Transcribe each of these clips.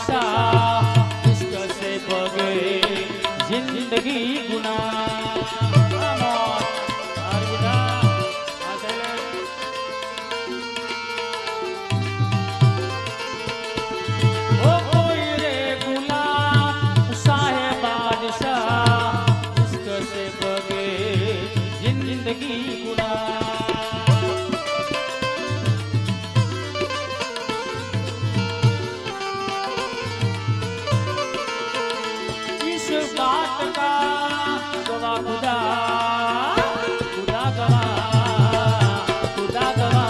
बादशाह इश्क से बगे जिंदगी गुनाह। ओ कोई रे गुलाम साहे बादशाह इश्क से बगे जिंदगी गुनाह। बात का गवा खुदा खुदा गवा खुदा गवा।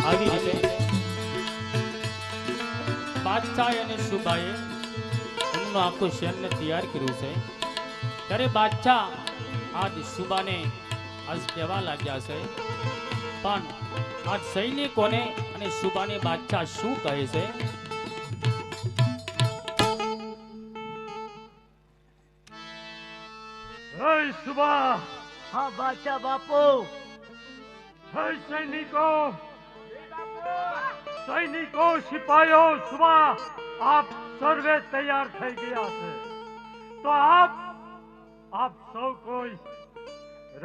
આવી રીતે બાદશાહ અને સુબાએ એમનું આખું સૈન્ય તૈયાર કર્યું છે ત્યારે બાદશાહ આજ સુબાને આજ કહેવા લાગ્યા છે પણ આજ સૈનિકોને અને સુબાને બાદશાહ શું કહે છે? सुबह हाँ बादशाह बापू सैनिकों सिपाहियों सुबह आप सर्वे तैयार થઈ ગયા છે તો આપ સૌ કોઈ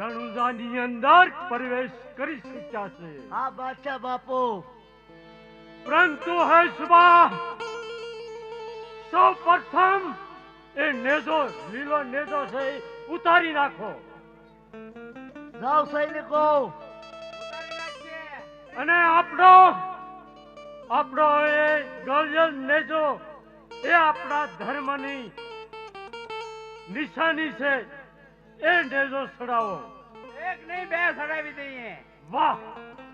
રણુજાની અંદર પ્રવેશ કરી શક્યા છે। हाँ बादशाह बापू परंतु है सुबह સૌ પ્રથમ એ નેજો લીલો નેજો છે ઉતારી નાખો। जाओ सैनिको અને આપણો એ ગળયલ નેજો એ આપણા ધર્મની નિશાની છે એ નેજો છડાવો। એક નહીં બે છડાવી દઈએ। વાહ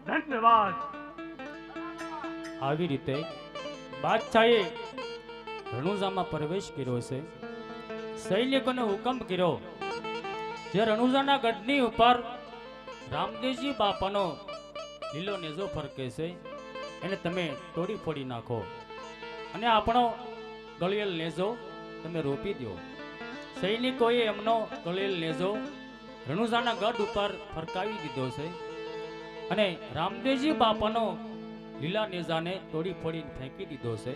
ધન્યવાદ। આવી રીતે બાદશાહે રણુજામાં પ્રવેશ કર્યો છે। સૈનિકોને હુકમ કર્યો જે રણુજાના ગઢની ઉપર રામદેવજી બાપાનો લીલો નેજો ફરકે છે એને તમે તોડી ફોડી નાખો અને આપણો ગળિયેલ નેજો તમે રોપી દો। સૈનિકોએ એમનો ગળિયેલ નેજો રણુજાના ગઢ ઉપર ફરકાવી દીધો છે અને રામદેવજી બાપાનો લીલા નેજાને તોડી ફોડીને ફેંકી દીધો છે।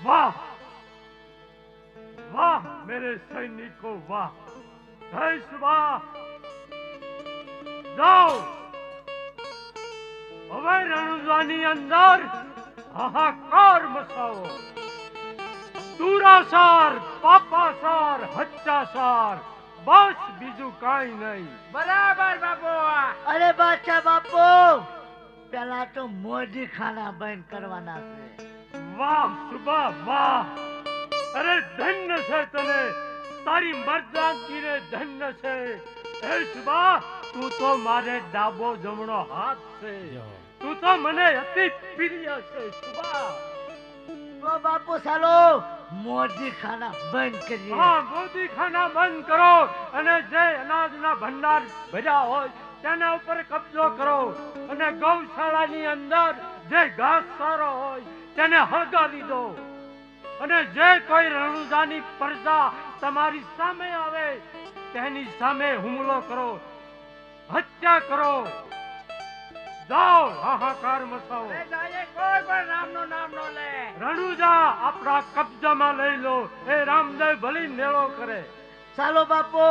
વાહ વાહ मेरे सैनिकों वाह। जय सुबह जाओ હવે રણુજાની અંદર હાહાકાર મચાવો। દુરાસાર પાપાસાર હત્યાસાર બસ બીજું કાંઈ નહીં। બરાબર બાપુ। अरे बादशाह बापू पहला तो मोदी खाना बंद करवाना है। વાહ સુબા વાહ। અરે ધન્ય છે તને તારી મર્દાનગીને ધન્ય છે। હે સુબા તું તો મારે ડાબો જમણો હાથ છે। તું તો મને અતિ પ્રિય છે સુબા। तो बापू सालो मोदी खाना बंद करिए। હા મોદી ખાના બંધ કરો અને જે અનાજના ભંડાર ભર્યા હોય તેના ઉપર કબજો કરો અને ગૌશાળાની અંદર જે ઘાસચારો હોય તેને હળગાવી દો અને જે કોઈ રણુજાની પ્રજા તમારી સામે આવે તેની સામે હુમલો કરો હત્યા કરો। જાઓ હાહાકાર મચાવો। એ જાય કોઈ પણ રામનું નામ નો લે। રણુજા આપણા કબજામાં લઈ લો। એ રામદેવ ભલી મેળો કરે। सालो बापू